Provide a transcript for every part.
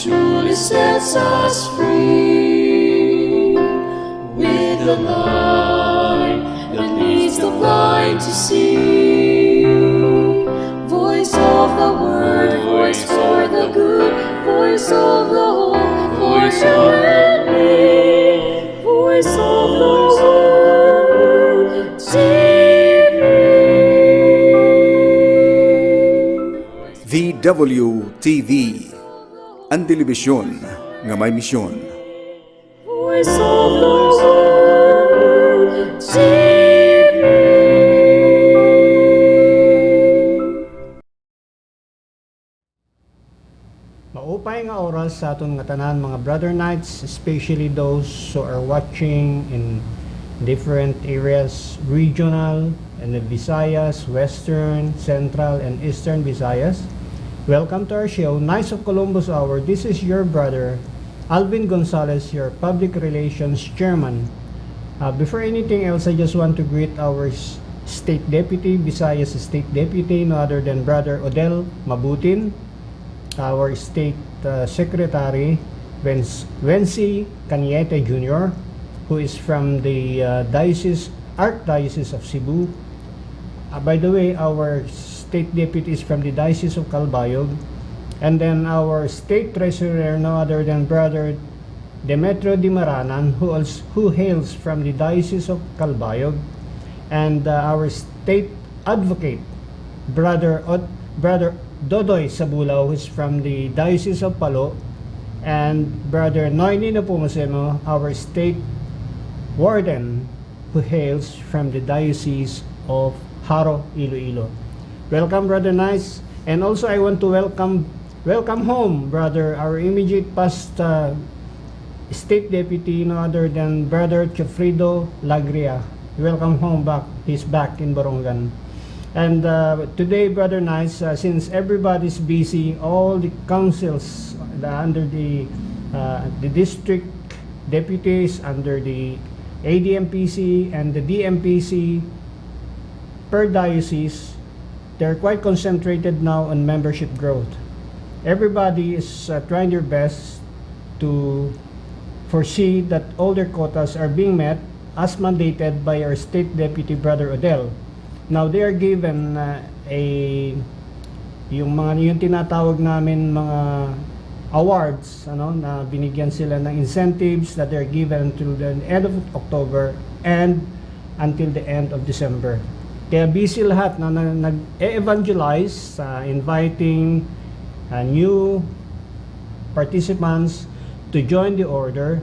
truly sets us free. With the light that leads the blind to see. Voice of the word, voice for the good, voice of the hope, voice of the voice of the word, TV. VWTV, ang telebisyon nga may misyon. Voice of the world, TV. Maupay nga oras sa aton nga tanan mga brother knights, especially those who are watching in different areas, regional and the Visayas, Western, Central and Eastern Visayas. Welcome to our show, Knights of Columbus Hour. This is your brother Alvin Gonzalez, your Public Relations Chairman. Before anything else, I just want to greet our State Deputy, Visayas State Deputy, no other than Brother Odell Mabutin, our State Secretary, Wency Cañete Jr., who is from the Archdiocese of Cebu. By the way, our State Deputy is from the Diocese of Calbayog. And then our State Treasurer, no other than Brother Demetrio Dimaranan, who hails from the Diocese of Calbayog. And our State Advocate, Brother Dodoy Sabulaw, who is from the Diocese of Palo. And Brother Noyni Napumaseno, our State Warden, who hails from the Diocese of Haro, Iloilo. Welcome, Brother Nice. And also I want to welcome home, brother, our immediate past State Deputy, no other than Brother Chofrido Lagria. Welcome home back. He's back in Borongan. And today, Brother Nice, since everybody's busy, all the councils under the district deputies, under the ADMPC and the DMPC per diocese, they're quite concentrated now on membership growth. Everybody is trying their best to foresee that all their quotas are being met as mandated by our State Deputy, Brother Odell. Now, they are given yung tinatawag namin mga awards, na binigyan sila ng incentives that they're given until the end of October and until the end of December. Kaya busy lahat na nag-evangelize, inviting new participants to join the order,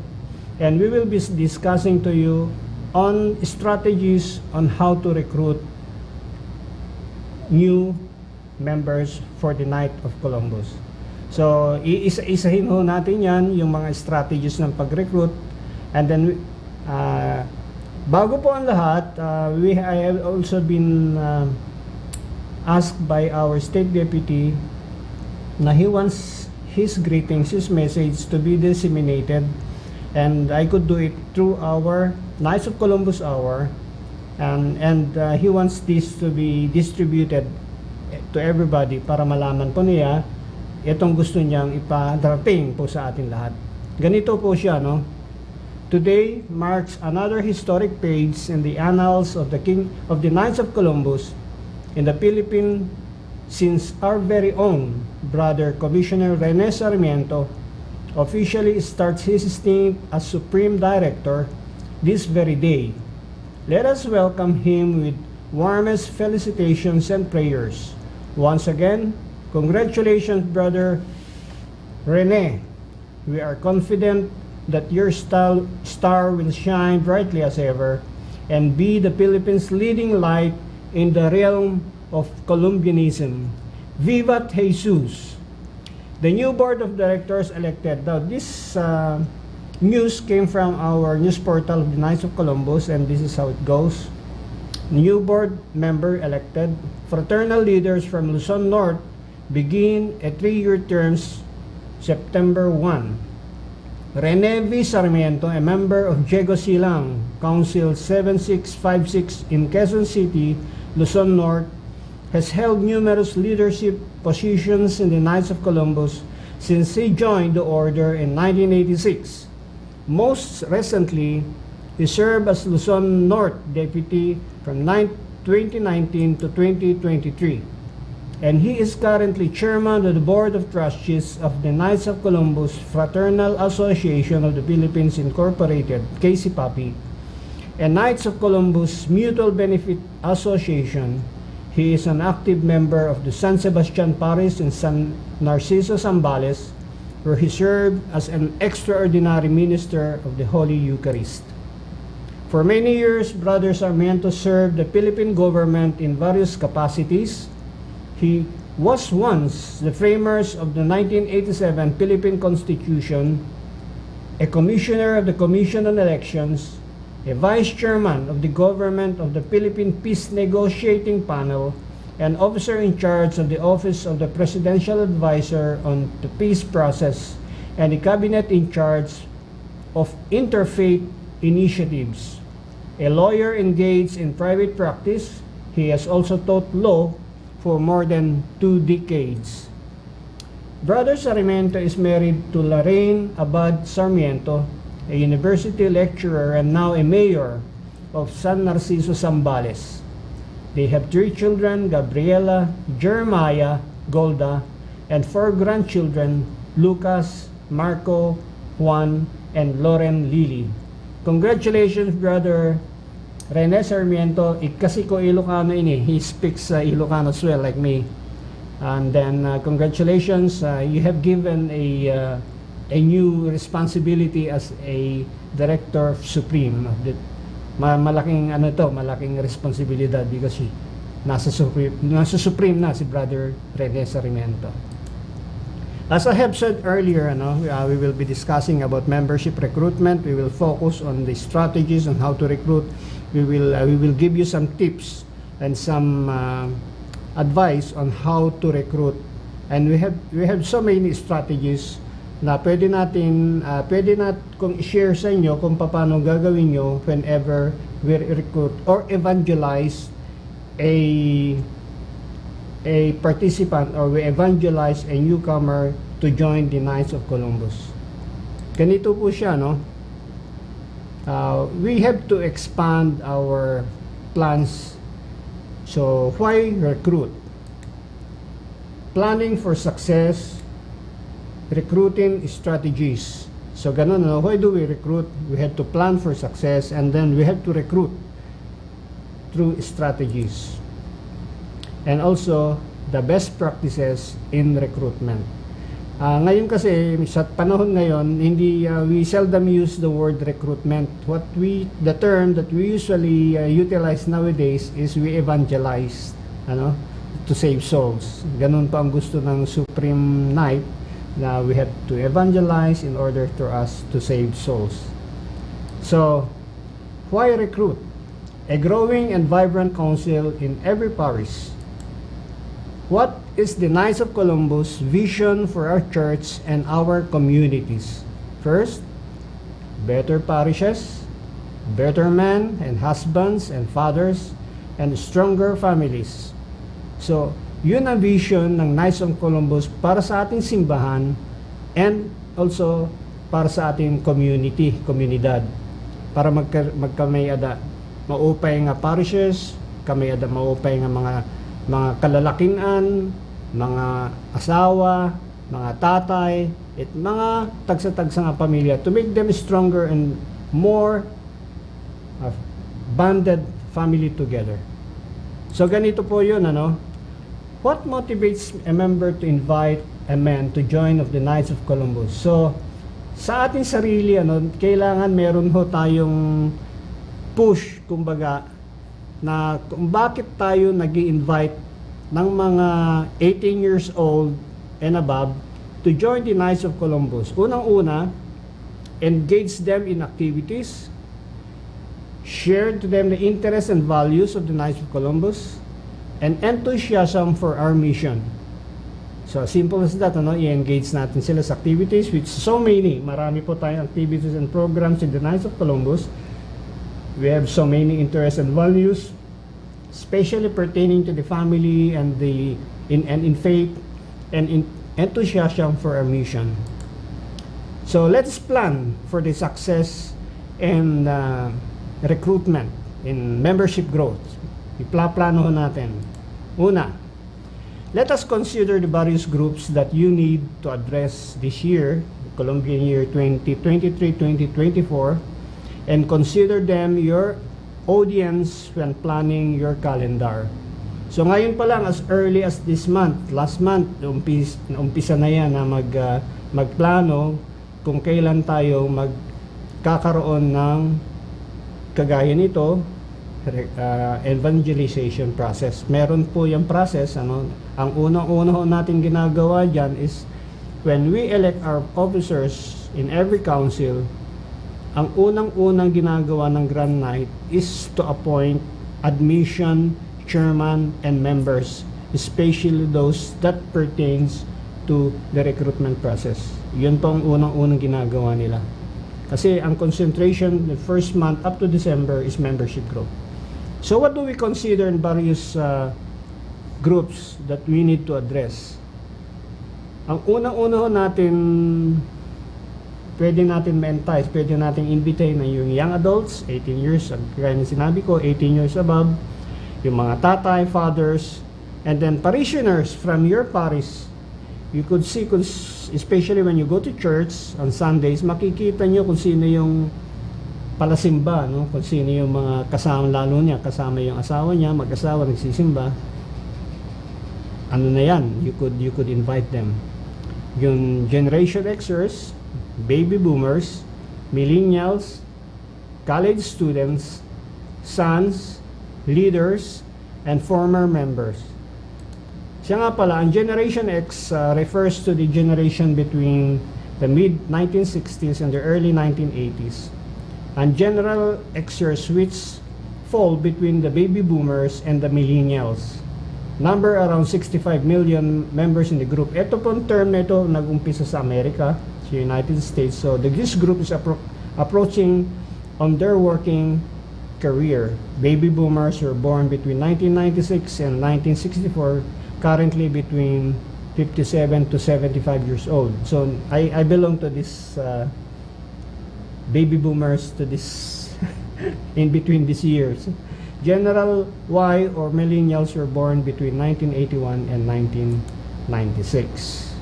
and we will be discussing to you on strategies on how to recruit new members for the Knight of Columbus. So, isa-isahin ho natin yan, yung mga strategies ng pag-recruit. And then, bago po ang lahat, I have also been asked by our State Deputy na he wants his greetings, his message to be disseminated, and I could do it through our Knights of Columbus Hour, and he wants this to be distributed to everybody para malaman po niya itong gusto niyang iparating po sa atin lahat. Ganito po siya, no? Today marks another historic page in the annals of the Knights of Columbus in the Philippines, since our very own Brother Commissioner Rene Sarmiento officially starts his stint as Supreme Director this very day. Let us welcome him with warmest felicitations and prayers. Once again, congratulations, Brother Rene. We are confident that your star will shine brightly as ever and be the Philippines' leading light in the realm of Columbianism. Vivat Jesus! The new board of directors elected. Now, this news came from our news portal of the Knights of Columbus, and this is how it goes. New board member elected. Fraternal leaders from Luzon North begin a 3-year terms September 1. Rene V. Sarmiento, a member of Diego Silang, Council 7656 in Quezon City, Luzon North, has held numerous leadership positions in the Knights of Columbus since he joined the order in 1986. Most recently, he served as Luzon North Deputy from 2019 to 2023. And he is currently chairman of the Board of Trustees of the Knights of Columbus Fraternal Association of the Philippines Incorporated, KCPAPI, and Knights of Columbus Mutual Benefit Association. He is an active member of the San Sebastian Parish in San Narciso, Zambales, where he served as an extraordinary minister of the Holy Eucharist. For many years, Brother Sarmiento served the Philippine government in various capacities. He was once the framers of the 1987 Philippine Constitution, a commissioner of the Commission on Elections, a vice chairman of the government of the Philippine Peace Negotiating Panel, an officer in charge of the Office of the Presidential Advisor on the Peace Process, and a cabinet in charge of interfaith initiatives. A lawyer engaged in private practice, he has also taught law for more than 2 decades. Brother Sarmiento is married to Lorraine Abad Sarmiento, a university lecturer and now a mayor of San Narciso, Zambales. They have 3 children, Gabriela, Jeremiah, Golda, and 4 grandchildren, Lucas, Marco, Juan, and Loren Lily. Congratulations, Brother Rene Sarmiento. Kasi ko Ilocano ini. He speaks Ilocano as well, like me. And then, congratulations. You have given a new responsibility as a Director Supreme. Malaking malaking responsibilidad because nasa Supreme na si Brother Rene Sarmiento. As I have said earlier, we will be discussing about membership recruitment. We will focus on the strategies on how to recruit. We will give you some tips and some advice on how to recruit. And we have so many strategies na pwede kong i-share sa inyo kung paano gagawin nyo whenever we recruit or evangelize a participant, or we evangelize a newcomer to join the Knights of Columbus. Ganito po siya, we have to expand our plans. So why recruit? Planning for success, recruiting strategies. So ganun, why do we recruit? We have to plan for success, and then we have to recruit through strategies. And also the best practices in recruitment. Ngayon kasi sa panahon ngayon, we seldom use the word recruitment. The term that we usually utilize nowadays is we evangelize, to save souls. Ganun pa ang gusto ng Supreme Knight, na we have to evangelize in order for us to save souls. So, why recruit? A growing and vibrant council in every parish. What is the Knights of Columbus vision for our church and our communities? First, better parishes, better men and husbands and fathers, and stronger families. So, yun ang vision ng Knights of Columbus para sa ating simbahan and also para sa ating komunidad. Para magkamay maupay nga parishes, maupay nga mga kalalakinan, mga asawa, mga tatay, at mga tagsa-tagsa nga pamilya, to make them stronger and more bonded family together. So ganito po yun, What motivates a member to invite a man to join of the Knights of Columbus? So sa ating sarili, kailangan meron ho tayong push, kumbaga, na kung bakit tayo nag-i-invite ng mga 18 years old and above to join the Knights of Columbus. Unang-una, engage them in activities, share to them the interests and values of the Knights of Columbus, and enthusiasm for our mission. So, simple as that, i-engage natin sila sa activities, which so many, marami po tayong activities and programs in the Knights of Columbus. We have so many interests and values, especially pertaining to the family and in faith and in enthusiasm for our mission. So let's plan for the success and recruitment in membership growth. Iplaplano natin. Una, let us consider the various groups that you need to address this year, Columbian year 2023-2024, and consider them your audience when planning your calendar. So ngayon pa lang, as early as this month, last month, umpisa na yan na magplano kung kailan tayo magkakaroon ng kagaya nito, evangelization process. Meron po yung process. Ang unang-una natin ginagawa dyan is when we elect our officers in every council, ang unang-unang ginagawa ng Grand Night is to appoint admission, chairman, and members, especially those that pertains to the recruitment process. Yun po ang unang-unang ginagawa nila. Kasi ang concentration the first month up to December is membership growth. So what do we consider in various groups that we need to address? Ang unang-una natin, pwede natin ma-entice, pwede natin invite na yung young adults, 18 years, kaya na sinabi ko, 18 years above, yung mga tatay, fathers, and then parishioners from your parish. You could see, especially when you go to church on Sundays, makikita nyo kung sino yung palasimba, no? Kung sino yung mga kasama, lalo niya, kasama yung asawa niya, mag-asawa, nagsisimba. Ano na yan? You could invite them. Yung Generation Xers, Baby Boomers, Millennials, college students, sons, leaders, and former members. Siya nga pala, ang Generation X refers to the generation between the mid-1960s and the early 1980s. And General Xers which fall between the Baby Boomers and the Millennials. Number around 65 million members in the group. Ito pong term na ito nag-umpisa sa Amerika, sa United States. So this group is approaching on their working career. Baby boomers were born between 1996 and 1964, currently between 57 to 75 years old. So I belong to this baby boomers, to this in between these years. General Y or millennials were born between 1981 and 1996.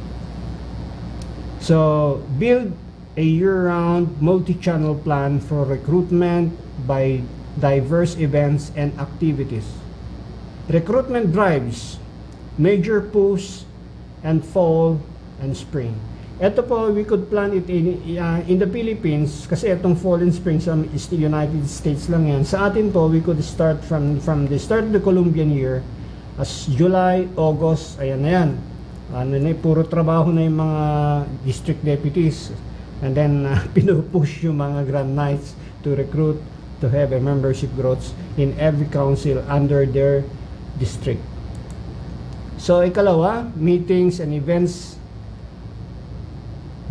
So build a year-round multi-channel plan for recruitment by diverse events and activities. Recruitment drives, major push, and fall and spring. Ito po, we could plan it in the Philippines, kasi itong fall and spring sa United States lang yan. Sa atin po, we could start from the start of the Columbian year, as July, August, ayan na yan. Puro trabaho na yung mga district deputies. And then, pinupush yung mga Grand Nights to recruit, to have a membership growth in every council under their district. So, ikalawa, meetings and events,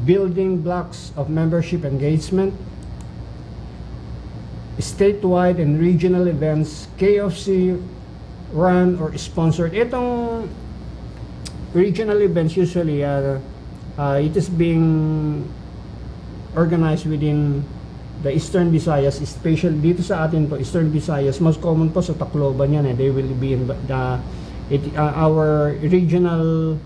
building blocks of membership engagement, statewide and regional events, KFC run or sponsored. Itong regional events usually, it is being organized within the Eastern Visayas, especially dito sa atin po, Eastern Visayas, most common po sa Tacloban yan. They will be in our regional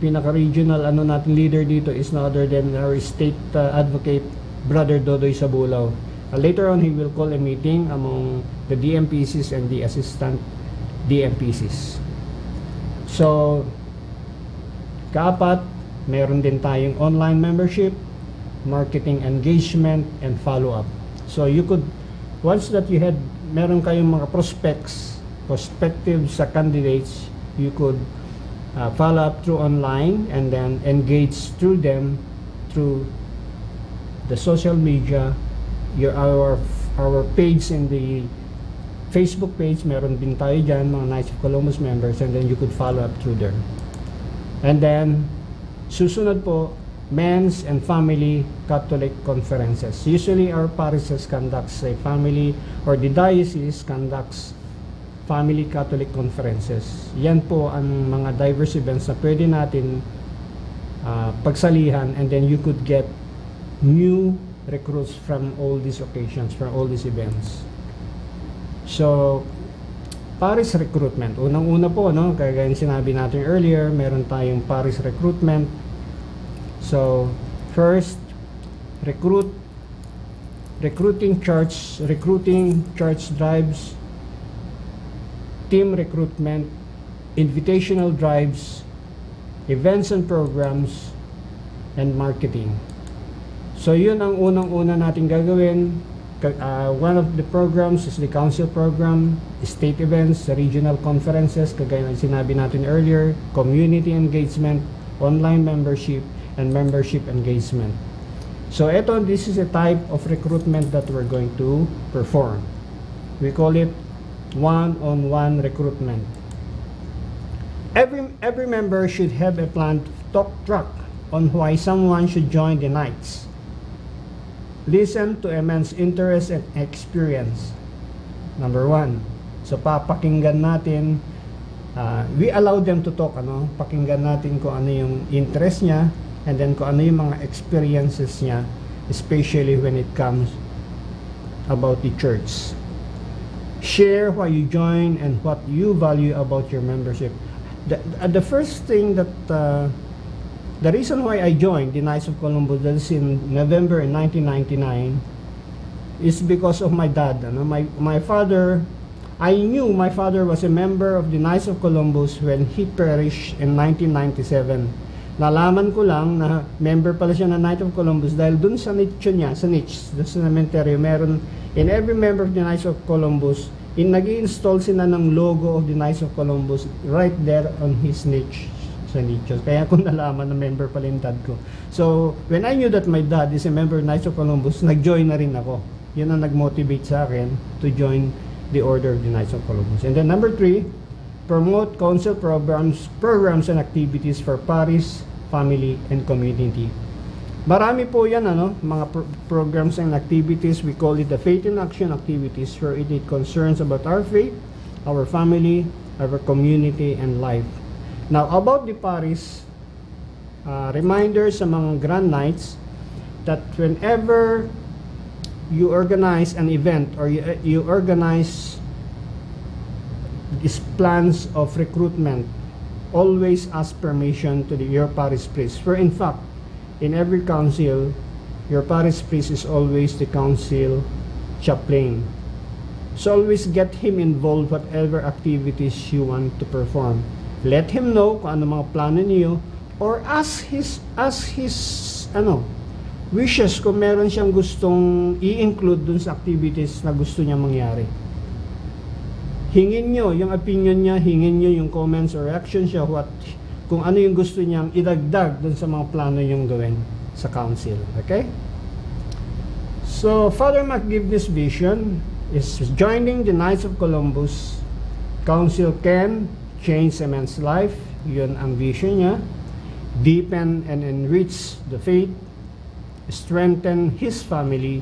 pinaka-regional natin leader dito is no other than our state advocate, Brother Dodoy Sabulaw. Later on, he will call a meeting among the DMPCs and the assistant DMPCs. So, kaapat, meron din tayong online membership, marketing engagement, and follow-up. So, you could, once that you had, meron kayong mga prospective sa candidates, you could follow up through online and then engage through them through the social media, our page in the Facebook page, meron din tayo dyan, mga Knights of Columbus members, and then you could follow up through there. And then, susunod po, men's and family Catholic conferences. Usually, our parishes conducts a family, or the diocese conducts family Catholic conferences. Yan po ang mga diverse events na pwede natin pagsalihan, and then you could get new recruits from all these occasions, from all these events. So, Paris recruitment. Unang-una po, no, kaya sinabi natin earlier, meron tayong Paris recruitment. So, first, recruiting church drives, team recruitment, invitational drives, events and programs, and marketing. So yun ang unang-una natin gagawin. One of the programs is the council program, state events, regional conferences, kagaya ng sinabi natin earlier, community engagement, online membership, and membership engagement. So this is a type of recruitment that we're going to perform. We call it one-on-one recruitment. Every member should have a planned talk track on why someone should join the Knights. Listen to a man's interest and experience. Number 1. So papakinggan natin, we allow them to talk, pakinggan natin kung ano yung interest niya, and then kung ano yung mga experiences niya, especially when it comes about the church. Share why you join and what you value about your membership. The first thing that the reason why I joined the Knights of Columbus, that's in November in 1999, is because of my dad. My father, I knew my father was a member of the Knights of Columbus when he perished in 1997. Nalaman ko lang na member pala siya ng Knights of Columbus dahil dun sa niche niya, sa cemetery, meron in every member of the Knights of Columbus, nag-i-install sila ng logo of the Knights of Columbus right there on his niche. Kaya ko nalaman na member pala yung dad ko. So, when I knew that my dad is a member of Knights of Columbus, nag-join na rin ako. Yun ang nag-motivate sa akin to join the Order of the Knights of Columbus. And then number 3, promote council programs and activities for parish, family, and community. Marami po yan, mga programs and activities. We call it the Faith in Action activities, where it concerns about our faith, our family, our community, and life. Now, about the parish, reminders sa mga Grand Knights that whenever you organize an event or you organize these plans of recruitment, always ask permission to your parish priest. For in fact, in every council, your parish priest is always the council chaplain. So always get him involved whatever activities you want to perform. Let him know kung ano mga plano niyo, or ask his wishes kung meron siyang gustong i-include dun sa activities na gusto niya mangyari. Hingin nyo yung opinion niya, hingin nyo yung comments or reactions siya, kung ano yung gusto niyang idagdag dun sa mga plano niyong gawin sa council. Okay? So, Father McGivney's vision is joining the Knights of Columbus. Council can change a man's life. Yun ang vision niya. Deepen and enrich the faith, strengthen his family,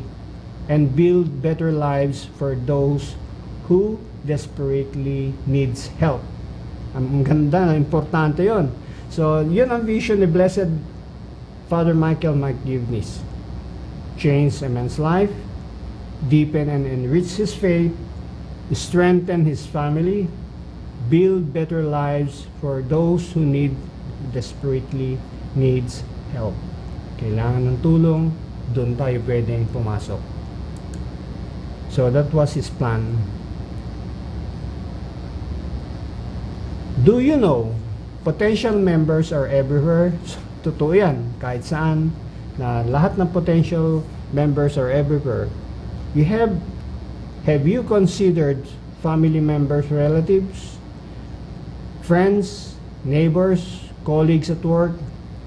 and build better lives for those who desperately needs help. Ang ganda, importante yon. So, yun ang vision ni Blessed Father Michael McGivney. Change a man's life, deepen and enrich his faith, strengthen his family, build better lives for those who desperately needs help. Kailangan ng tulong, doon tayo pwedeng pumasok. So that was his plan. Do you know, potential members are everywhere? Totoo yan, kahit saan, na lahat ng potential members are everywhere. Have you considered family members, relatives, friends, neighbors, colleagues at work,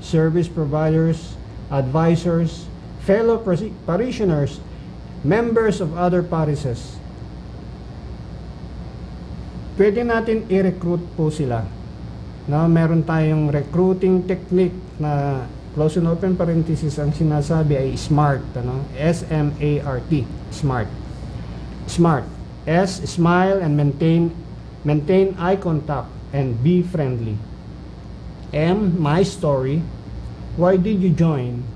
service providers, advisors, fellow parishioners, members of other parishes? Pwede natin i-recruit po sila. Meron tayong recruiting technique na close and open parenthesis, ang sinasabi ay SMART. S-M-A-R-T. SMART. SMART. S, smile and maintain Maintain eye contact and be friendly. M, my story. Why did you join?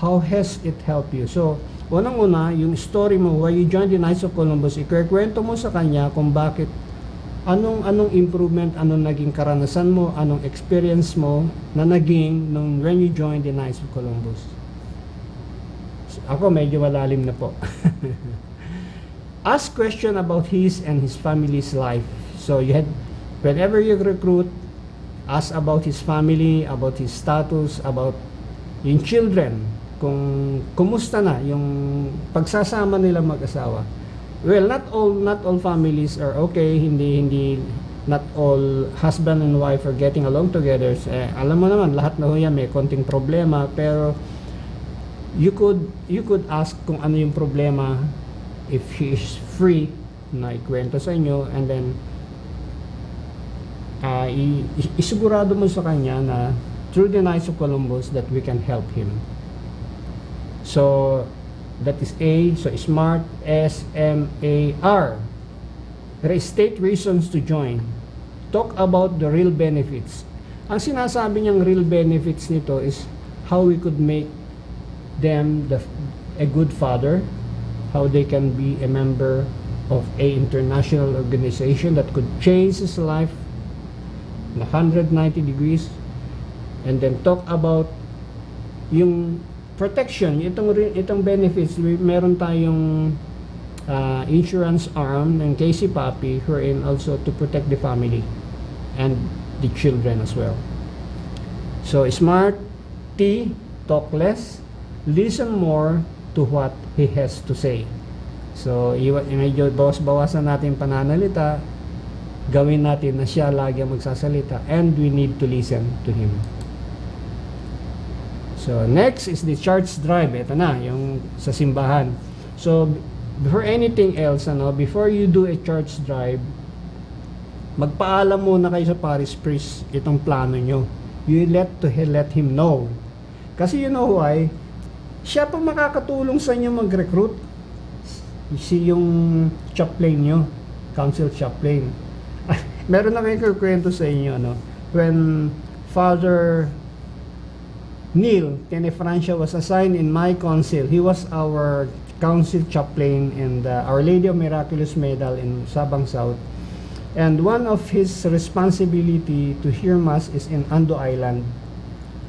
How has it helped you? So, unang-una, yung story mo, why you joined the Knights of Columbus, ikwento mo sa kanya kung bakit, anong improvement, anong naging karanasan mo, anong experience mo na naging nung when you joined the Knights of Columbus. So, ako medyo malalim na po. Ask question about his and his family's life. So, whenever you recruit, ask about his family, about his status, about yung children, kung kumusta na yung pagsasama nila mag-asawa. Well, not all families are okay, hindi not all husband and wife are getting along together. Alam mo naman, lahat na yan may konting problema, pero you could ask kung ano yung problema if he is free na ikwento sa inyo, and then isigurado mo sa kanya na through the Knights of Columbus that we can help him. So that is A. So SMART, SMAR. State reasons to join. Talk about the real benefits. Ang sinasabi niyang real benefits nito is how we could make them a good father, how they can be a member of a international organization that could change his life 190 degrees, and then talk about yung protection, itong benefits. Meron tayong insurance arm ng Casey Papi, wherein also to protect the family and the children as well. So SMART T, talk less, listen more to what he has to say. So medyo bawas-bawasan natin pananalita, gawin natin na siya lagi ang magsasalita, and we need to listen to him. So next is the church drive. Ito na yung sa simbahan. So before anything else, before you do a church drive, magpaalam muna kayo sa parish priest itong plano nyo. You let him know. Kasi you know why? Siya pa makakatulong sa inyo mag-recruit. Yung chaplain nyo, council chaplain. Meron na kayo kwento sa inyo, when Father Neil Tenefrancia was assigned in my council, he was our council chaplain in the Our Lady of Miraculous Medal in Sabang South, and one of his responsibility to hear mass is in Ando Island.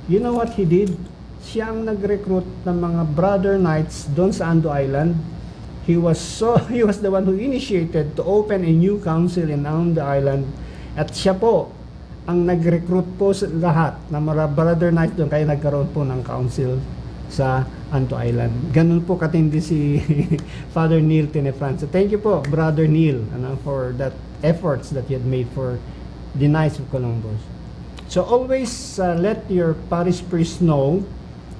You know what he did? Siya ang nag-recruit ng mga brother knights doon sa Ando Island. He was the one who initiated to open a new council in Ando Island, at siya po ang nag-recruit po sa lahat ng mga brother knights doon, kaya nagkaroon po ng council sa Ando Island. Ganun po katindi si Father Neil Tenefrancia. Thank you po, Brother Neil, for that efforts that you had made for the Knights of Columbus. So always let your parish priest know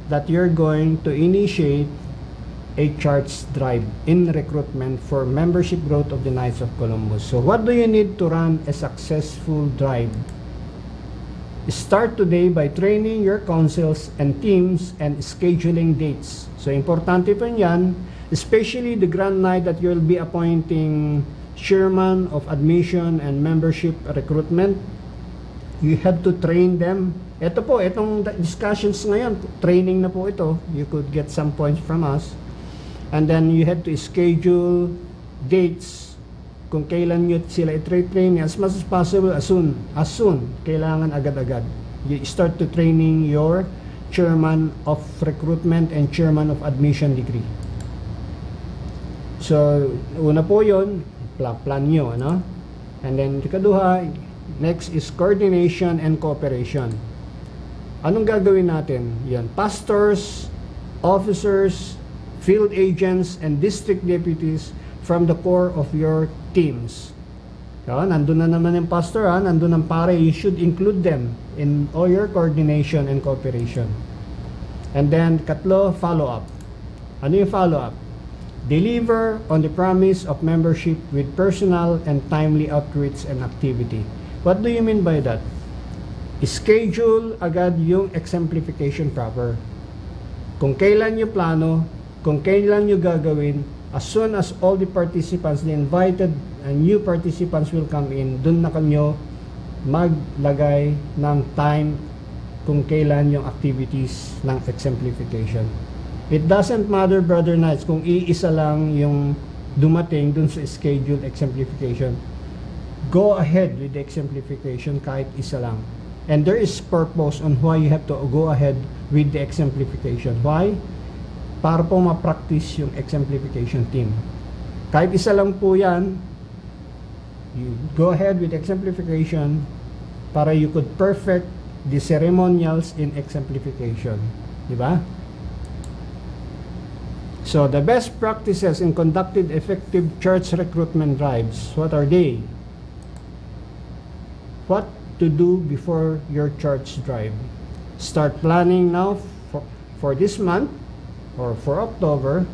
that you're going to initiate a church drive in recruitment for membership growth of the Knights of Columbus. So what do you need to run a successful drive? Start today by training your councils and teams and scheduling dates. So importante po yan, especially the Grand Knight that you'll be appointing chairman of admission and membership recruitment. You have to train them. Ito po, itong discussions ngayon, training na po ito. You could get some points from us. And then you have to schedule dates kung kailan nyo sila i-train as much as possible, as soon, kailangan agad-agad. You start to training your chairman of recruitment and chairman of admission degree. So, una po yun, plan nyo, And then, ikaduha, next is coordination and cooperation. Anong gagawin natin? Yan, pastors, officers, field agents, and district deputies from the core of your teams. Nandun na naman yung pastor, nandun ang pare, you should include them in all your coordination and cooperation. And then, katlo, follow-up. Ano yung follow-up? Deliver on the promise of membership with personal and timely outreach and activity. What do you mean by that? Schedule agad yung exemplification proper. Kung kailan yung plano, kung kailan nyo gagawin, As soon as all the participants, the invited and new participants will come in, dun na kanyo maglagay ng time kung kailan yung activities ng exemplification. It doesn't matter, Brother Knights, kung iisa lang yung dumating dun sa scheduled exemplification. Go ahead with the exemplification kahit isa lang. And there is purpose on why you have to go ahead with the exemplification. Why? Para po ma-practice yung exemplification team. Kahit isa lang po yan, you go ahead with exemplification para you could perfect the ceremonials in exemplification. Diba? So, the best practices in conducting effective church recruitment drives, what are they? What to do before your church drive? Start planning now for this month or for October.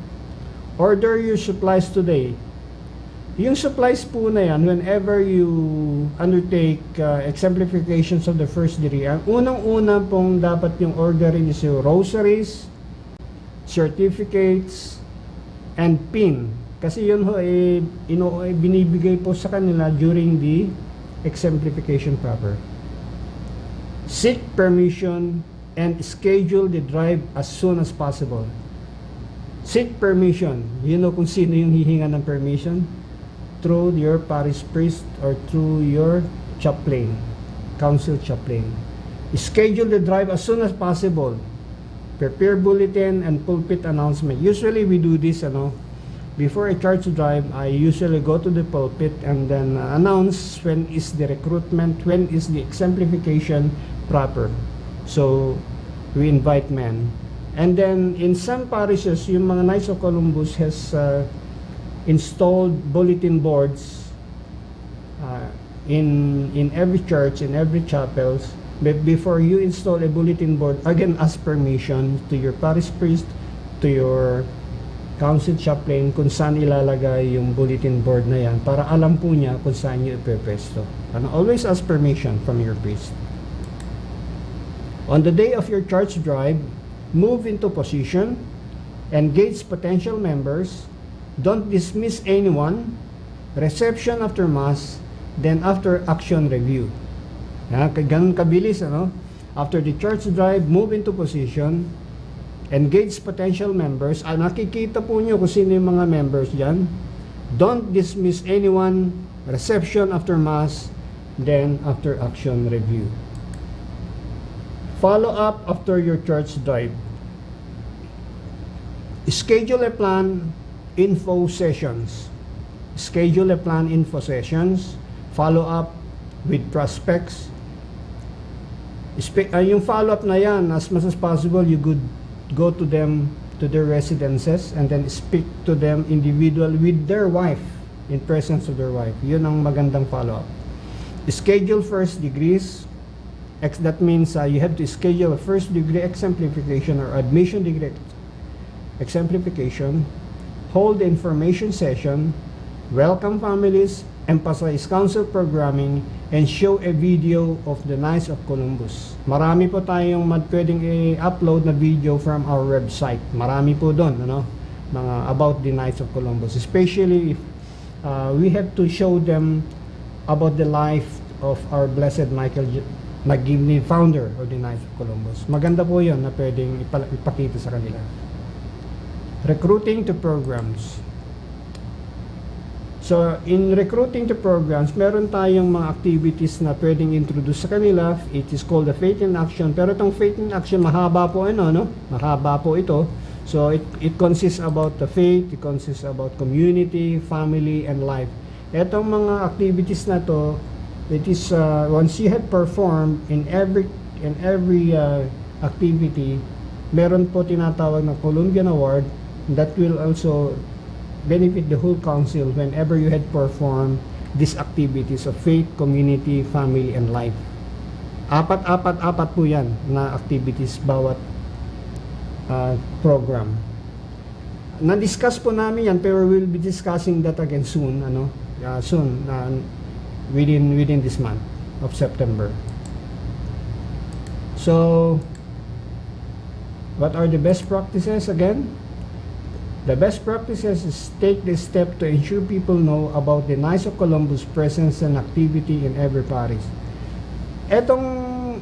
Order your supplies today. Yung supplies po na yan, whenever you undertake exemplifications of the first degree, ang unang-una pong dapat yung orderin is yung rosaries, certificates, and pin. Kasi yun ho, binibigay po sa kanila during the exemplification proper. Seek permission and schedule the drive as soon as possible. Seek permission. You know kung sino yung hihinga ng permission? Through your parish priest or through your chaplain, council chaplain. Schedule the drive as soon as possible. Prepare bulletin and pulpit announcement. Usually we do this, before a church drive, I usually go to the pulpit and then announce when is the recruitment, when is the exemplification proper. So we invite men. And then in some parishes, yung mga Knights of Columbus has installed bulletin boards in every church, in every chapels. But before you install a bulletin board, again ask permission to your parish priest, to your council chaplain kung saan ilalagay yung bulletin board na yan para alam po niya kung saan nyo ipepesto. Always ask permission from your priest. On the day of your church drive, move into position, engage potential members, don't dismiss anyone, reception after mass, then after action review. Ganun kabilis, After the church drive, move into position, engage potential members. Nakikita po nyo kung sino yung mga members dyan. Don't dismiss anyone, reception after mass, then after action review. Follow up after your church drive. Schedule a plan info sessions. Schedule a plan info sessions. Follow up with prospects. Yung follow up na yan, as much as possible, you could go to them, to their residences, and then speak to them individually with their wife, in presence of their wife. Yun ang magandang follow up. Schedule first degrees. That means you have to schedule a first degree exemplification or admission degree exemplification, hold information session, welcome families, emphasize council programming, and show a video of the Knights of Columbus. Marami po tayong pwedeng i-upload na video from our website. Marami po doon, mga about the Knights of Columbus. Especially if we have to show them about the life of our Blessed Michael McGivney, founder of the Knights of Columbus. Maganda po yun na pwedeng ipakita sa kanila. Recruiting to programs. So, in recruiting to programs, meron tayong mga activities na pwedeng introduce sa kanila. It is called the Faith in Action. Pero itong Faith in Action, mahaba po mahaba po ito. So, it consists about the faith, it consists about community, family, and life. Etong mga activities na to, it is once you have performed in every activity, meron po tinatawag na Columbian Award that will also benefit the whole council whenever you had performed these activities of faith, community, family, and life. Apat po yan na activities bawat program. Na-discuss po namin yan, pero we'll be discussing that again soon, within this month of September. So, what are the best practices again? The best practices is take this step to ensure people know about the Knights of Columbus presence and activity in every parish. Etong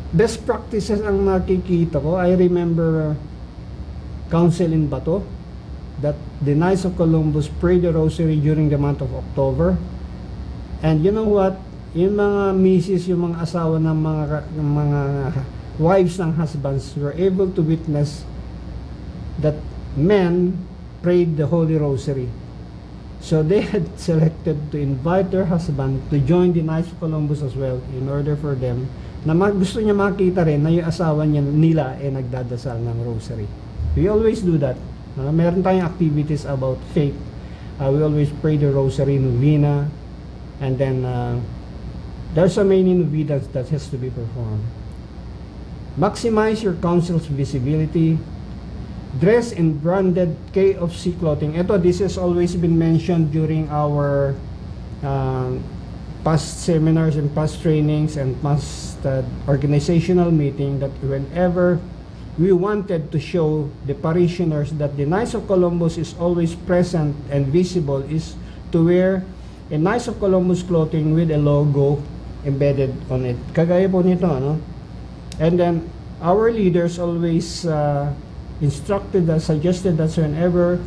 best practices ang nakikita ko. I remember council in Bato that the Knights of Columbus pray the rosary during the month of October. And you know what? Yung mga misis, yung mga asawa ng mga wives ng husbands were able to witness that men prayed the Holy Rosary. So they had selected to invite their husband to join the Knights of Columbus as well in order for them na gusto niya makita rin na yung asawa nila nagdadasal ng rosary. We always do that. Meron tayong activities about faith. We always pray the rosary, novena, and then there's so many novenas that has to be performed. Maximize your council's visibility. Dress in branded KFC clothing. This has always been mentioned during our past seminars and past trainings and past organizational meeting, that whenever we wanted to show the parishioners that the Knights of Columbus is always present and visible, is to wear a Knights of Columbus clothing with a logo embedded on it. Kagaya po nito, ano? And then our leaders always instructed us, suggested us whenever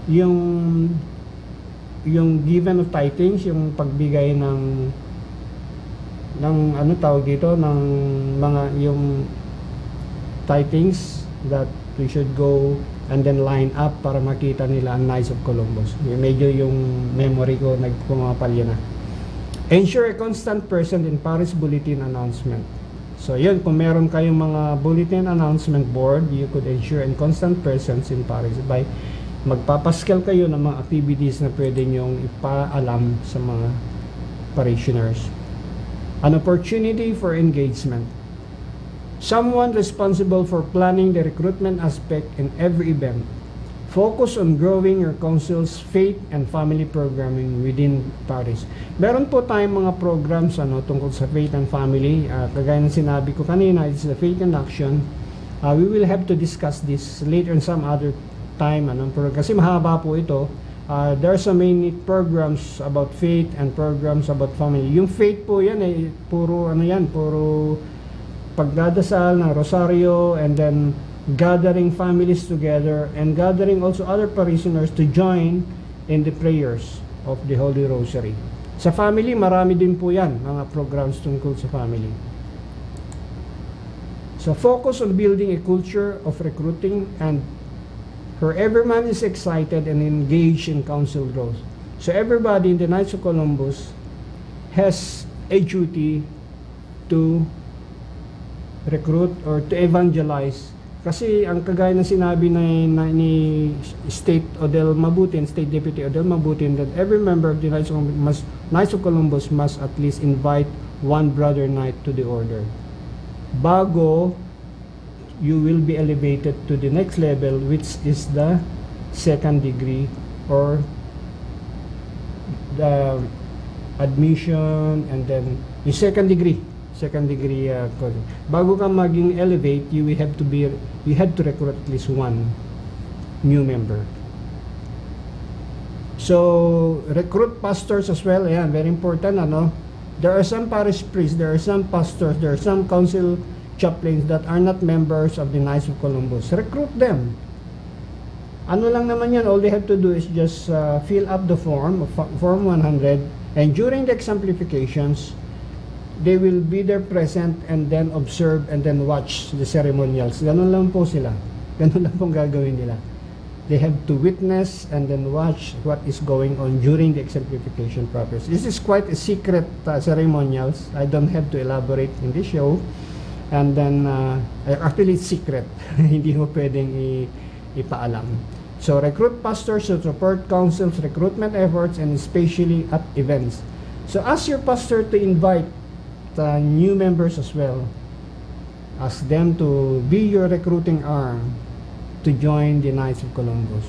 yung given of tithings, yung pagbigay ng ano tawag dito, ng mga yung tithings, that we should go and then line up para makita nila ang Knights of Columbus. Medyo yung memory ko nagpumapalya na. Ensure a constant presence in parish bulletin announcement. So yun, kung meron kayong mga bulletin announcement board, you could ensure a constant presence in parish by magpapaskal kayo ng mga activities na pwede nyong ipaalam sa mga parishioners. An opportunity for engagement. Someone responsible for planning the recruitment aspect in every event. Focus on growing your council's faith and family programming within parish. Meron po tayong mga programs tungkol sa faith and family. Kagaya ng sinabi ko kanina, it's the faith and action. We will have to discuss this later in some other time. Kasi mahaba po ito. There are so many programs about faith and programs about family. Yung faith po yan, puro pagdadasal ng rosaryo, and then gathering families together and gathering also other parishioners to join in the prayers of the Holy Rosary. Sa family, marami din po yan, mga programs tungkol sa family. So focus on building a culture of recruiting and where everyone is excited and engaged in council growth. So everybody in the Knights of Columbus has a duty to recruit or to evangelize. Kasi ang kagaya ng sinabi ni State Deputy Odell Mabutin, that every member of the Knights of Columbus must at least invite one brother knight to the order. Bago you will be elevated to the next level, which is the second degree or the admission, and then yung second degree bago ka maging elevate, you have to recruit at least one new member. So recruit pastors as well. Ayan, very important. There are some parish priests, there are some pastors, there are some council chaplains that are not members of the Knights of Columbus. Recruit them. Ano lang naman yan, all they have to do is just fill up the form 100, and during the exemplifications, they will be there present and then observe and then watch the ceremonials. Ganun lang po sila. Ganun lang pong gagawin nila. They have to witness and then watch what is going on during the exemplification process. This is quite a secret ceremonials. I don't have to elaborate in this show. And then, actually it's secret. Hindi mo pwedeng ipaalam. So recruit pastors to support council's recruitment efforts, and especially at events. So ask your pastor to invite new members as well. Ask them to be your recruiting arm to join the Knights of Columbus.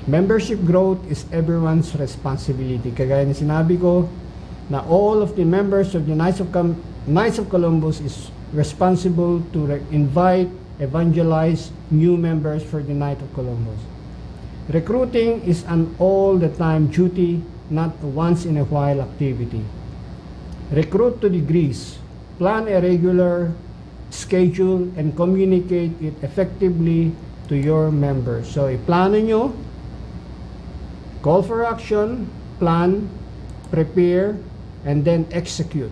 Membership growth is everyone's responsibility. Kagaya na sinabi ko, na all of the members of the Knights of Columbus is responsible to invite, evangelize new members for the Knight of Columbus. Recruiting is an all-the-time duty, not a once-in-a-while activity. Recruit to degrees. Plan a regular schedule and communicate it effectively to your members. So, iplano nyo, call for action, plan, prepare, and then execute.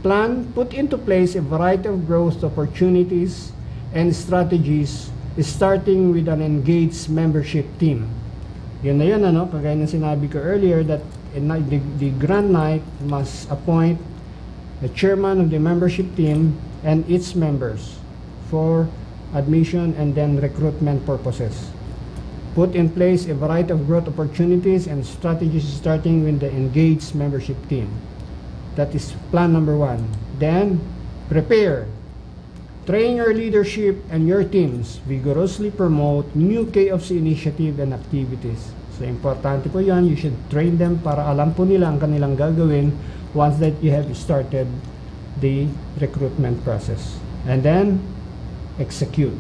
Plan, put into place a variety of growth opportunities and strategies starting with an engaged membership team. Yun na yun, ano, kagaya ng sinabi ko earlier that the Grand Knight must appoint the chairman of the membership team and its members for admission and then recruitment purposes. Put in place a variety of growth opportunities and strategies starting with the engaged membership team. That is plan number 1. Then, prepare. Train your leadership and your teams. Vigorously promote new KFC initiative and activities. So, importante po yan. You should train them para alam po nila ang kanilang gagawin once that you have started the recruitment process. And then, execute.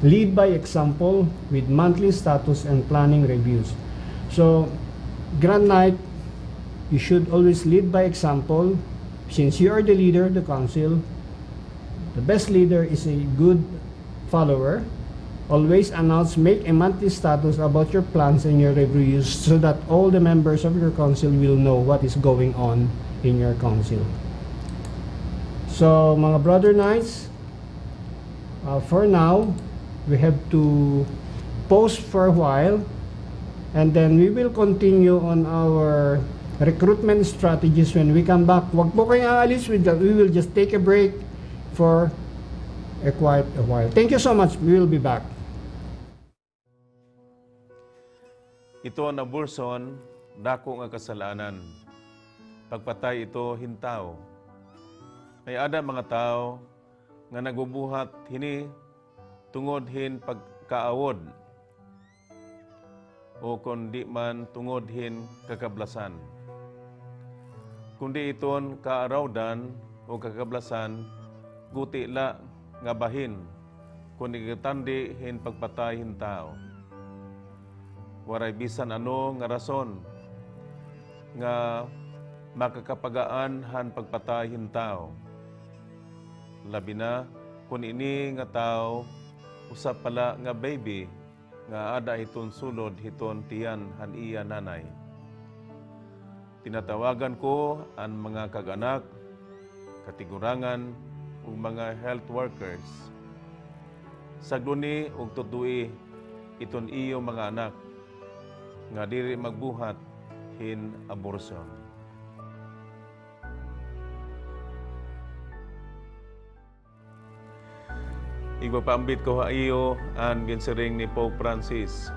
Lead by example with monthly status and planning reviews. So, Grand Knight, you should always lead by example. Since you are the leader of the council, the best leader is a good follower. Always announce, make a monthly status about your plans and your reviews so that all the members of your council will know what is going on in your council. So, mga brother knights, for now, we have to pause for a while and then we will continue on our recruitment strategies when we come back. Wag po kayong aalis, we will just take a break for quite a while. Thank you so much. We will be back. Ito ang abortion, dako nga kasalanan. Pagpatay ito hintaw. May ada mga tao nga nagubuhat hini tungod hin pagkaawod o kundi man tungod hin kakablasan. Kundi iton kaarawdan o kakablasan, guti la nga bahin, kundi katandi hin pagpatay hin tao. Waray bisan ano nga rason nga makakapagaan han pagpatay hin tao. Labi na kung ini nga tao usap pala nga baby nga ada hiton sulod hiton tiyan han iya nanay. Tinatawagan ko ang mga kag-anak, katigurangan ug mga health workers. Sagluni ug tudui iton iyo mga anak nga diri magbuhat hin abortion. Igpapaambit ko ha iyo ang ginsiring ni Pope Francis.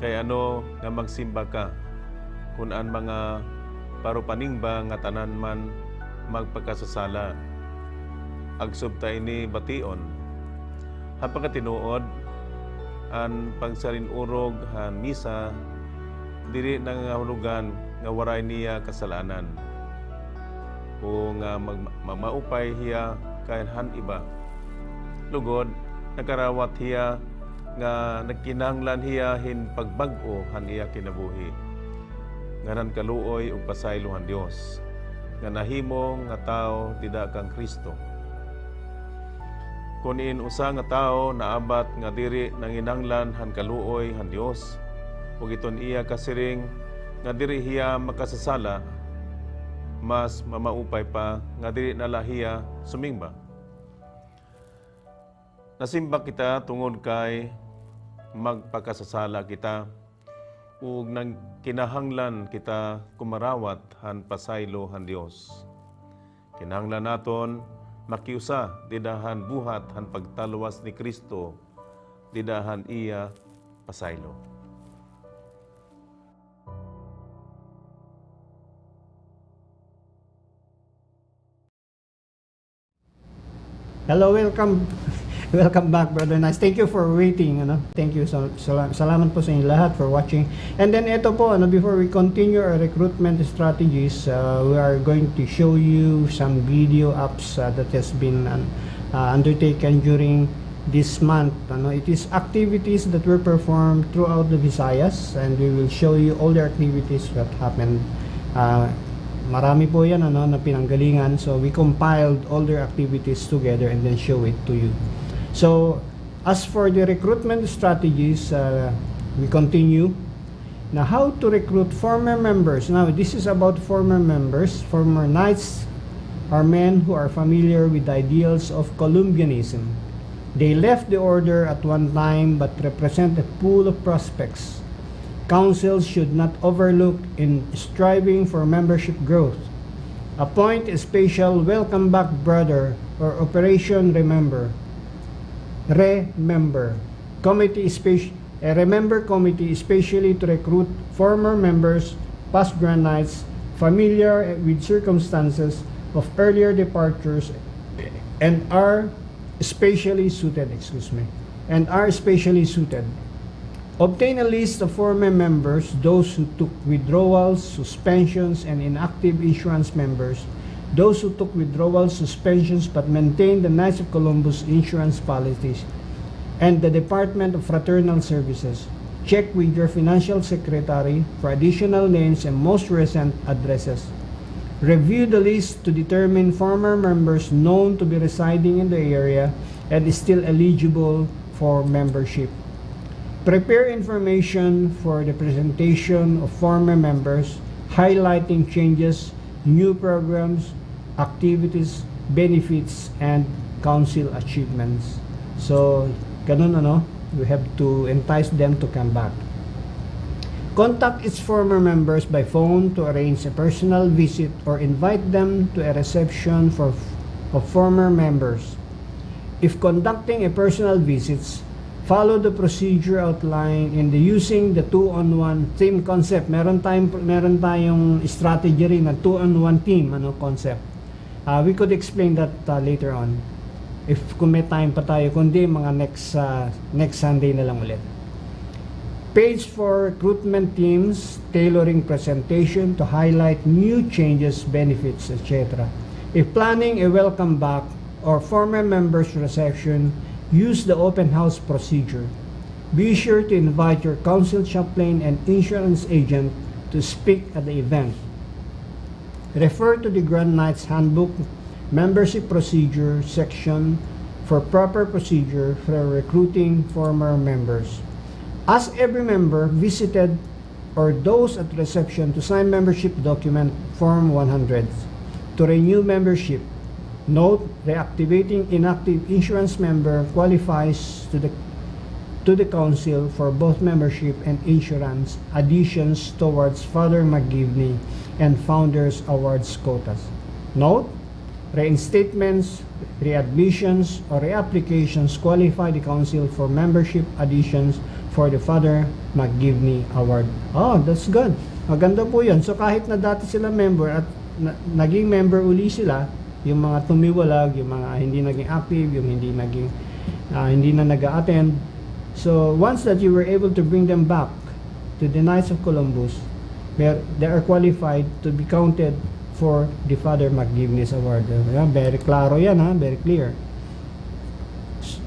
Kay ano nga magsimba ka kung ang mga parupaningba nga tanan man magpagkasasala. Agsubta ini bation. Hapang tinuod ang pagsarinurog han misa diri nangahulugan nga waray niya kasalanan. O nga magmaupay hiya kay han iba. Lugod nakarawat hiya nga nagkinahanglan hiya hin pagbag-o han iya kinabuhi. Ngaran kaluoy ug pasaylo han Dios nga nahimo nga tao dida kang Kristo. Kunin usa nga tao naabat nga diri nanginanglan han kaluoy han Dios ug iton iya kasiring nga diri hiya makasasala, mas mamaupay pa nga diri nalahiya sumingba. Nasimba kita tungod kay magpakasasala kita ug nang kinahanglan kita kumarawat han pasaylo han Dios. Kinahanglan naton makiusa didahan buhat han pagtalwas ni Kristo didahan iya pasaylo. Hello, welcome. Welcome back, Brother Nice. Thank you for waiting. Thank you. Salamat po sa inyo lahat for watching. And then ito po, before we continue our recruitment strategies, we are going to show you some video apps that has been undertaken during this month. It is activities that were performed throughout the Visayas, and we will show you all the activities that happened. Marami po yan na pinanggalingan, so we compiled all their activities together and then show it to you. So as for the recruitment strategies, we continue. Now, how to recruit former members. Now, this is about former members. Former knights are men who are familiar with the ideals of Columbianism. They left the order at one time but represent a pool of prospects councils should not overlook in striving for membership growth. Appoint a special welcome back brother or Operation Remember committee, a remember committee especially to recruit former members, past Grand Knights, familiar with circumstances of earlier departures and are especially suited. Obtain a list of former members, those who took withdrawals, suspensions, and inactive insurance members, those who took withdrawals, suspensions, but maintained the Knights of Columbus insurance policies, and the Department of Fraternal Services. Check with your financial secretary for additional names and most recent addresses. Review the list to determine former members known to be residing in the area and is still eligible for membership. Prepare information for the presentation of former members, highlighting changes, new programs, activities, benefits, and council achievements. So, ganun we have to entice them to come back. Contact its former members by phone to arrange a personal visit or invite them to a reception of former members. If conducting a personal visits, follow the procedure outlined in the using the 2-on-1 team concept. Meron tayong strategy rin na 2-on-1 team concept. We could explain that later on. If kung may time pa tayo, kundi mga next Sunday na lang ulit. Page for recruitment teams, tailoring presentation to highlight new changes, benefits, etc. If planning a welcome back or former members reception, use the open house procedure. Be sure to invite your council chaplain and insurance agent to speak at the event. Refer to the Grand Knights Handbook Membership Procedure section for proper procedure for recruiting former members. Ask every member visited or those at reception to sign membership document Form 100 to renew membership. Note, reactivating inactive insurance member qualifies to the council for both membership and insurance additions towards Father McGivney and Founders Awards quotas. Note, reinstatements, readmissions, or reapplications qualify the council for membership additions for the Father McGivney Award. Oh, that's good. Maganda po yun. So kahit na dati sila member at naging member uli sila, yung mga tumiwalag, yung mga hindi naging active, yung hindi na nag-attend. So once that you were able to bring them back to the Knights of Columbus, they are qualified to be counted for the Father McGivney's Award. Very klaro yan, very clear.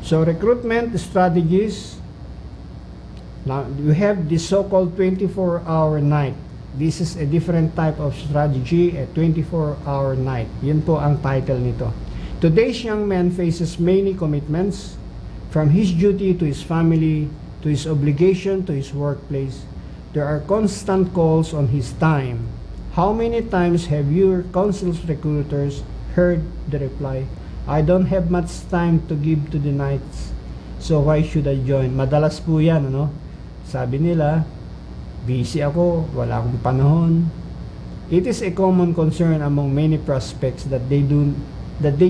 So recruitment strategies. Now we have the so-called 24-hour night. This is a different type of strategy, a 24-hour night. Yun po ang title nito. Today's young man faces many commitments, from his duty to his family, to his obligation to his workplace. There are constant calls on his time. How many times have your council's recruiters heard the reply, I don't have much time to give to the Knights, so why should I join? Madalas po yan, Sabi nila, busy ako, wala akong panahon. It is a common concern among many prospects that they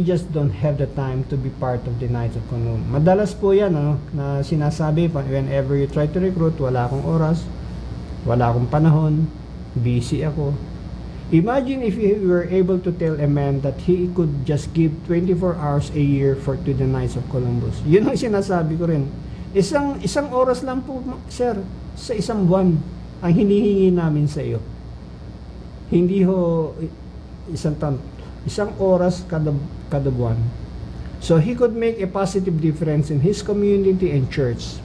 just don't have the time to be part of the Knights of Columbus. Madalas po yan, na sinasabi whenever you try to recruit, wala akong oras, wala akong panahon, busy ako. Imagine if you were able to tell a man that he could just give 24 hours a year to the Knights of Columbus. Yun ang sinasabi ko rin. Isang oras lang po, sir, sa isang buwan ang hinihingi namin sa iyo. Hindi ho isang oras kada buwan. so he could make a positive difference in his community and church.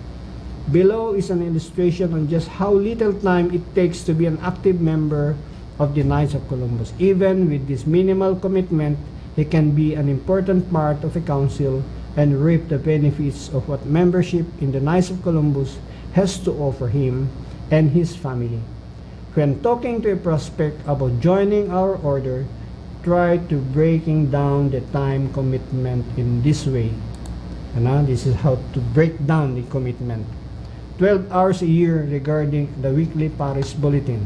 Below is an illustration on just how little time it takes to be an active member of the Knights of Columbus. Even with this minimal commitment, he can be an important part of a council and reap the benefits of what membership in the Knights of Columbus has to offer him and his family. When talking to a prospect about joining our order, try to breaking down the time commitment in this way. This is how to break down the commitment. 12 hours a year regarding the weekly parish bulletin,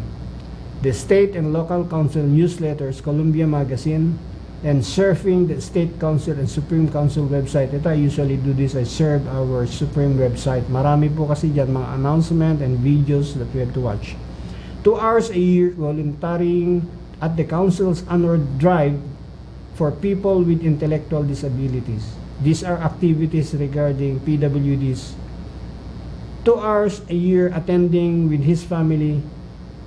the state and local council newsletters, Columbia Magazine, and surfing the State Council and Supreme Council website. Ito, I usually do this. I serve our Supreme website. Marami po kasi dyan mga announcement and videos that we have to watch. 2 hours a year volunteering at the Council's annual drive for people with intellectual disabilities. These are activities regarding PWDs. 2 hours a year attending with his family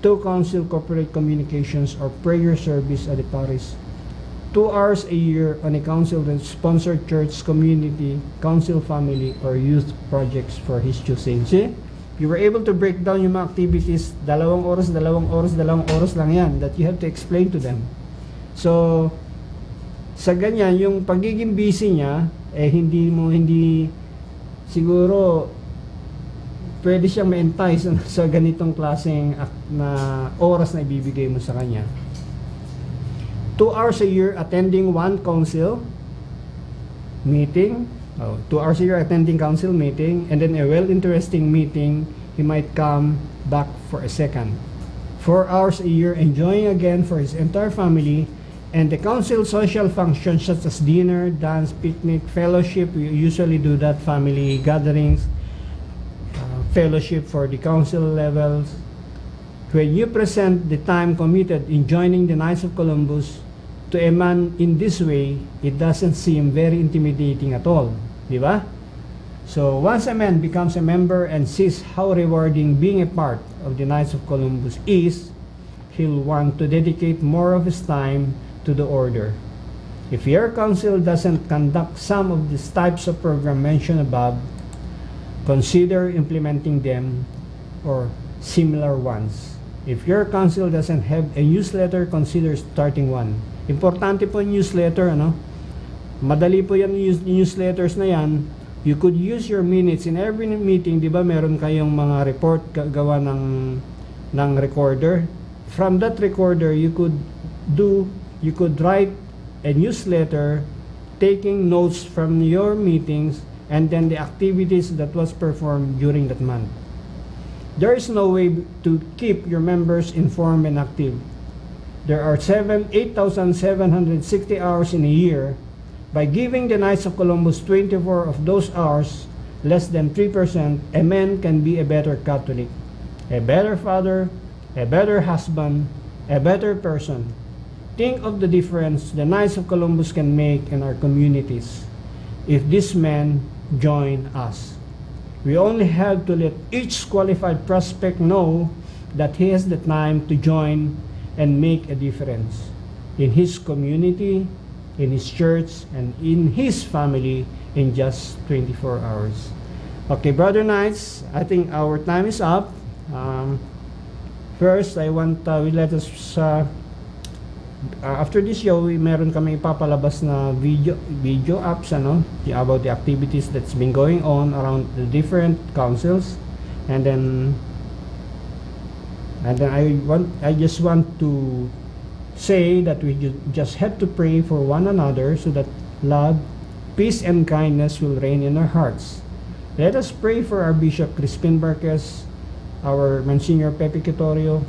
to Council corporate communications or prayer service at the parish. 2 hours a year on a council-sponsored church, community, council family, or youth projects for his choosing. See? You were able to break down yung mga activities, 2 oras lang yan that you have to explain to them. So, sa ganyan, yung pagiging busy niya, hindi siguro pwede siyang ma-entice sa ganitong klaseng na oras na ibibigay mo sa kanya. 2 hours a year attending one council meeting, 2 hours a year attending council meeting, and then a well-interesting meeting, he might come back for a second. 4 hours a year enjoying again for his entire family, and the council social functions such as dinner, dance, picnic, fellowship. We usually do that, family gatherings, fellowship for the council levels. When you present the time committed in joining the Knights of Columbus to a man in this way, it doesn't seem very intimidating at all. Di ba? So, once a man becomes a member and sees how rewarding being a part of the Knights of Columbus is, he'll want to dedicate more of his time to the order. If your council doesn't conduct some of these types of program mentioned above, consider implementing them or similar ones. If your council doesn't have a newsletter, consider starting one. Importante po yung newsletter, Madali po yan yung newsletters na yan. You could use your minutes in every meeting, di ba? Meron kayong mga report gawa ng recorder. From that recorder, you could write a newsletter taking notes from your meetings and then the activities that was performed during that month. There is no way to keep your members informed and active. There are 8,760 hours in a year. By giving the Knights of Columbus 24 of those hours, less than 3%, a man can be a better Catholic, a better father, a better husband, a better person. Think of the difference the Knights of Columbus can make in our communities if this man join us. We only have to let each qualified prospect know that he has the time to join and make a difference in his community, in his church, and in his family in just 24 hours. Okay, Brother Knights, I think our time is up. First, I want, let us, after this show, meron kami ipapalabas na video apps about the activities that's been going on around the different councils, and then I just want to say that we just have to pray for one another so that love, peace, and kindness will reign in our hearts. Let us pray for our Bishop Crispin Barquez, our Monsignor Pepe Quitorio,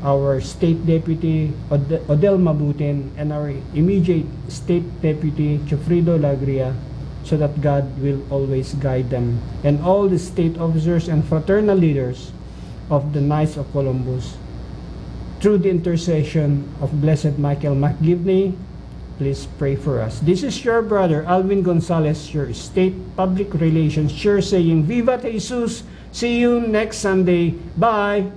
our State Deputy Odel Mabutin, and our immediate State Deputy Chofrido Lagria, so that God will always guide them, and all the state officers and fraternal leaders of the Knights of Columbus. Through the intercession of Blessed Michael McGivney, please pray for us. This is your brother Alvin Gonzalez, your State Public Relations chair, saying Viva Jesus. See you next Sunday. Bye.